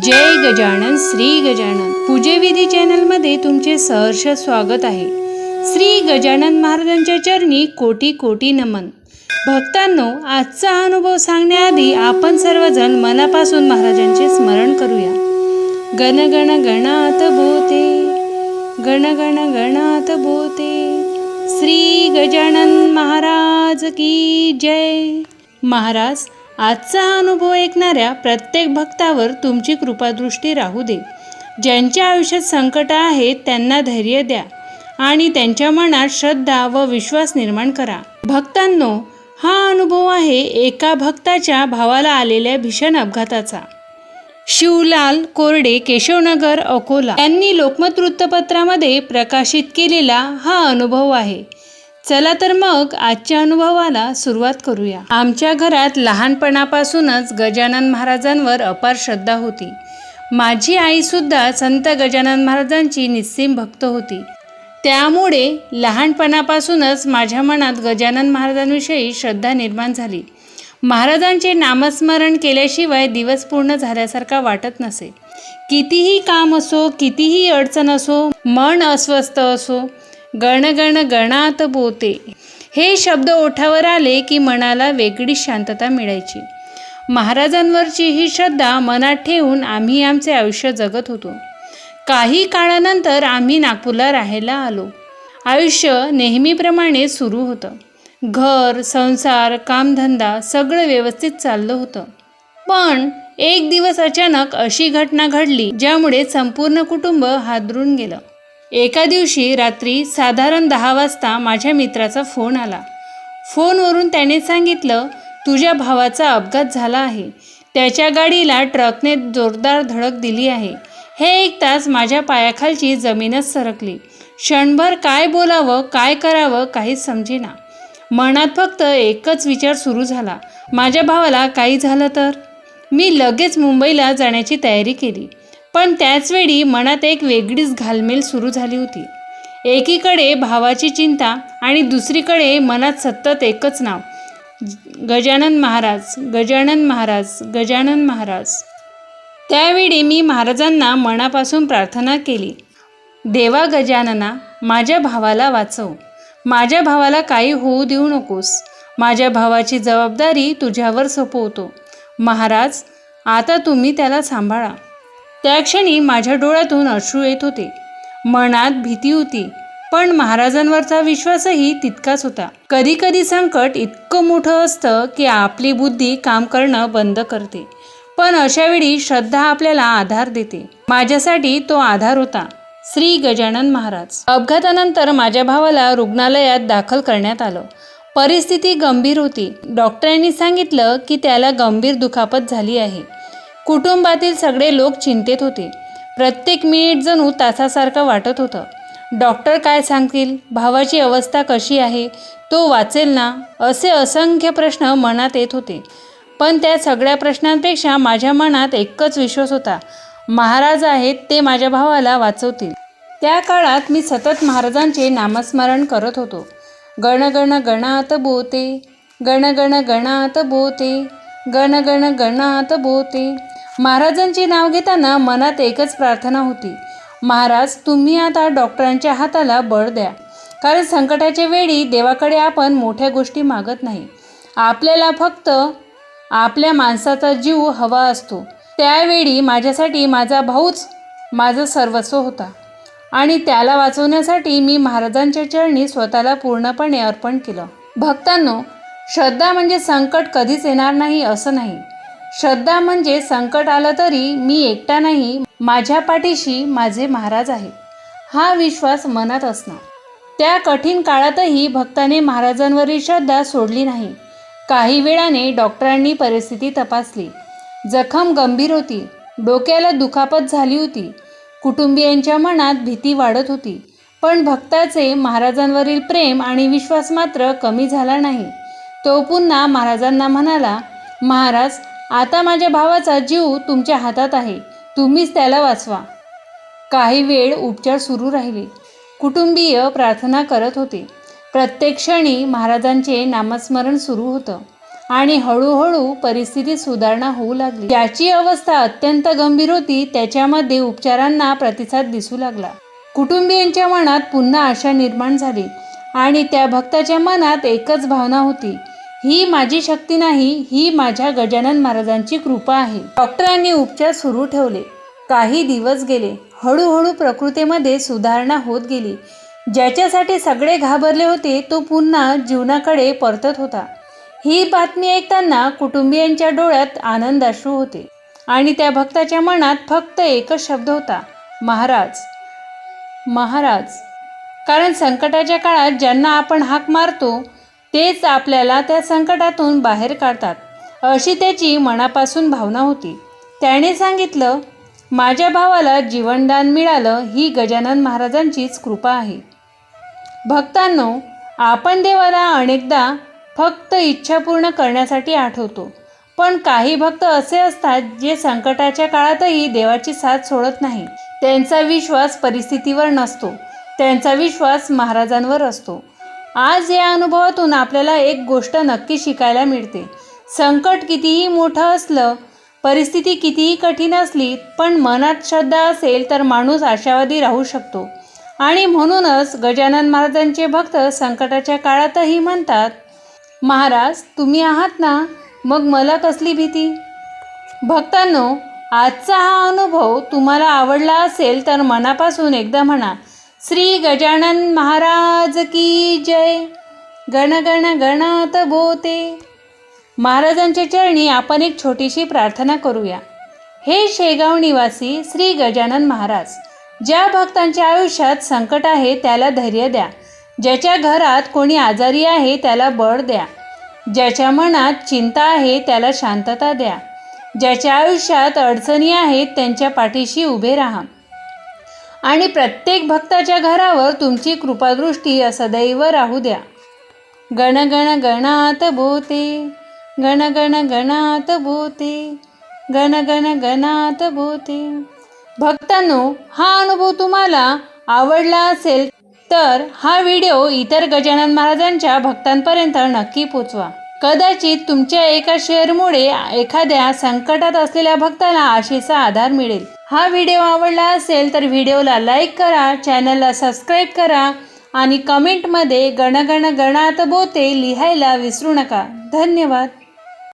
जय गजानन श्री गजानन पूजेविधी चॅनलमध्ये तुमचे सहर्ष स्वागत आहे। श्री गजानन महाराजांच्या चरणी कोटी कोटी नमन। भक्तांनो, आजचा अनुभव सांगण्याआधी आपण सर्वजण मनापासून महाराजांचे स्मरण करूया। गण गण गणात बोते, गण गण गणात बोते, श्री गजानन महाराज की जय। महाराज, आजचा अनुभव ऐकणाऱ्या प्रत्येक भक्तावर तुमची कृपादृष्टी राहू दे। ज्यांच्या आयुष्यात संकट आहेत त्यांना धैर्य द्या आणि त्यांच्या मनात श्रद्धा व विश्वास निर्माण करा। भक्तांनो, हा अनुभव आहे एका भक्ताच्या भावाला आलेल्या भीषण अपघाताचा। शिवलाल कोरडे, केशवनगर, अकोला यांनी लोकमत वृत्तपत्रामध्ये प्रकाशित केलेला हा अनुभव आहे। चला तर मग आजच्या अनुभवाला सुरुवात करूया। आमच्या घरात लहानपणापासूनच गजानन महाराजांवर अपार श्रद्धा होती। माझी आईसुद्धा संत गजानन महाराजांची निस्सीम भक्त होती। त्यामुळे लहानपणापासूनच माझ्या मनात गजानन महाराजांविषयी श्रद्धा निर्माण झाली। महाराजांचे नामस्मरण केल्याशिवाय दिवस पूर्ण झाल्यासारखा वाटत नसे। कितीही काम असो, कितीही अडचण असो, मन अस्वस्थ असो, गण गण गणात बोते हे शब्द ओठावर आले की मनाला वेगळी शांतता मिळायची। महाराजांवरची ही श्रद्धा मनात ठेवून आम्ही आमचे आयुष्य जगत होतो। काही काळानंतर आम्ही नागपूरला राहायला आलो। आयुष्य नेहमीप्रमाणे सुरू होतं। घर, संसार, कामधंदा सगळं व्यवस्थित चाललं होतं। पण एक दिवस अचानक अशी घटना घडली ज्यामुळे संपूर्ण कुटुंब हादरून गेलं। एका दिवशी रात्री साधारण 10 वाजता माझ्या मित्राचा फोन आला। फोनवरून त्याने सांगितलं, तुझ्या भावाचा अपघात झाला आहे। त्याच्या गाडीला ट्रकने जोरदार धडक दिली आहे। हे ऐकताच माझ्या पायाखालची जमीनच सरकली। क्षणभर काय बोलावं, काय करावं काहीच समजेना। मनात फक्त एकच विचार सुरू झाला, माझ्या भावाला काही झालं तर? मी लगेच मुंबईला जाण्याची तयारी केली। पण त्याचवेळी मनात एक वेगळीच घालमेल सुरू झाली होती। एकीकडे भावाची चिंता आणि दुसरीकडे मनात सतत एकच नाव, गजानन महाराज, गजानन महाराज, गजानन महाराज। त्यावेळी मी महाराजांना मनापासून प्रार्थना केली, देवा गजानना, माझ्या भावाला वाचव। माझ्या भावाला काही होऊ देऊ नकोस। माझ्या भावाची जबाबदारी तुझ्यावर सोपवतो। महाराज, आता तुम्ही त्याला सांभाळा। त्या क्षणी माझ्या डोळ्यातून अश्रू येत होते। मनात भीती होती, पण महाराजांवरचा विश्वासही तितकाच होता। कधी कधी संकट इतकं मोठं असतं की आपली बुद्धी काम करणं बंद करते, पण अशावेळी श्रद्धा आपल्याला आधार देते। माझ्यासाठी तो आधार होता श्री गजानन महाराज। अपघातानंतर माझ्या भावाला रुग्णालयात दाखल करण्यात आलं। परिस्थिती गंभीर होती। डॉक्टरांनी सांगितलं की त्याला गंभीर दुखापत झाली आहे। कुटुंबातील सगळे लोक चिंतेत होते। प्रत्येक मिनिट जणू तासासारखं वाटत होतं। डॉक्टर काय सांगतील, भावाची अवस्था कशी आहे, तो वाचेल ना, असे असंख्य प्रश्न मनात येत होते। पण त्या सगळ्या प्रश्नांपेक्षा माझ्या मनात एकच विश्वास होता, महाराज आहेत ते माझ्या भावाला वाचवतील। त्या काळात मी सतत महाराजांचे नामस्मरण करत होतो। गण गण गणात बोते, गण गण गणात बोते, गण गण गणात बोते। महाराजांचे नाव घेताना मनात एकच प्रार्थना होती, महाराज तुम्ही आता डॉक्टरांच्या हाताला बळ द्या। कारण संकटाच्या वेळी देवाकडे आपण मोठ्या गोष्टी मागत नाही, आपल्याला फक्त आपल्या माणसाचा जीव हवा असतो। त्यावेळी माझ्यासाठी माझा भाऊच माझं सर्वस्व होता आणि त्याला वाचवण्यासाठी मी महाराजांच्या चरणी स्वतःला पूर्णपणे अर्पण केलं। भक्तांनो, श्रद्धा म्हणजे संकट कधीच येणार नाही असं नाही। श्रद्धा म्हणजे संकट आलं तरी मी एकटा नाही, माझ्या पाठीशी माझे महाराज आहेत, हा विश्वास मनात असणार। त्या कठीण काळातही भक्ताने महाराजांवरील श्रद्धा सोडली नाही। काही वेळाने डॉक्टरांनी परिस्थिती तपासली। जखम गंभीर होती, डोक्याला दुखापत झाली होती। कुटुंबियांच्या मनात भीती वाढत होती, पण भक्ताचे महाराजांवरील प्रेम आणि विश्वास मात्र कमी झाला नाही। तो पुन्हा महाराजांना म्हणाला, महाराज आता माझ्या भावाचा जीव तुमच्या हातात आहे, तुम्हीच त्याला वाचवा। काही वेळ उपचार सुरू राहिले। कुटुंबीय प्रार्थना करत होते। प्रत्येक क्षणी महाराजांचे नामस्मरण सुरू होतं। आणि हळूहळू परिस्थितीत सुधारणा होऊ लागली. ज्याची अवस्था अत्यंत गंभीर होती त्याच्यामध्ये उपचारांना प्रतिसाद दिसू लागला. कुटुंबियांच्या मनात पुन्हा आशा निर्माण झाली आणि त्या भक्ताच्या मनात एकच भावना होती, ही माझी शक्ती नाही, ही माझ्या गजानन महाराजांची कृपा आहे. डॉक्टरांनी उपचार सुरू ठेवले. काही दिवस गेले. हळूहळू प्रकृतीमध्ये सुधारणा होत गेली. ज्याच्यासाठी सगळे घाबरले होते तो पुन्हा जीवनाकडे परतत होता. ही बातमी ऐकताना कुटुंबियांच्या डोळ्यात आनंदाश्रू होते आणि त्या भक्ताच्या मनात फक्त एकच शब्द होता, महाराज, महाराज. कारण संकटाच्या काळात ज्यांना आपण हाक मारतो तेच आपल्याला त्या संकटातून बाहेर काढतात, अशी त्याची मनापासून भावना होती. त्याने सांगितलं, माझ्या भावाला जीवनदान मिळालं ही गजानन महाराजांचीच कृपा आहे. भक्तांनो, आपण देवाला अनेकदा फक्त इच्छा पूर्ण करण्यासाठी आठवतो, पण काही भक्त असे असतात जे संकटाच्या काळातही देवाची साथ सोडत नाही. त्यांचा विश्वास परिस्थितीवर नसतो, त्यांचा विश्वास महाराजांवर असतो. आज या अनुभवातून आपल्याला एक गोष्ट नक्की शिकायला मिळते. संकट कितीही मोठं असलं, परिस्थिती कितीही कठीण असली, पण मनात श्रद्धा असेल तर माणूस आशावादी राहू शकतो. आणि म्हणूनच गजानन महाराजांचे भक्त संकटाच्या काळातही म्हणतात, महाराज तुम्ही आहात ना, मग मला कसली भीती. भक्तांनो, आजचा हा अनुभव तुम्हाला आवडला असेल तर मनापासून एकदा म्हणा, श्री गजानन महाराज की जय. गण गण गणात बोते. महाराजांच्या चरणी आपण एक छोटीशी प्रार्थना करूया. हे शेगाव निवासी श्री गजानन महाराज, ज्या भक्तांच्या आयुष्यात संकट आहे त्याला धैर्य द्या. ज्याच्या घरात कोणी आजारी आहे त्याला बळ द्या. ज्याच्या मनात चिंता आहे त्याला शांतता द्या. ज्याच्या आयुष्यात अडचणी आहेत त्यांच्या पाठीशी उभे राहा. आणि प्रत्येक भक्ताच्या घरावर तुमची कृपादृष्टी सदैव राहू द्या. गण गण गणात बोते. गण गण गणात बोते. गण गण गणात बोते. भक्तांनो, हा अनुभव तुम्हाला आवडला असेल तर हा व्हिडिओ इतर गजानन महाराजांच्या भक्तांपर्यंत नक्की पोचवा. कदाचित तुमच्या एका शेअरमुळे एखाद्या संकटात असलेल्या भक्ताला आशेचा आधार मिळेल. हा व्हिडिओ आवडला असेल तर व्हिडिओला लाईक करा, चॅनलला सबस्क्राईब करा आणि कमेंटमध्ये गण गण गणात बोते लिहायला विसरू नका. धन्यवाद.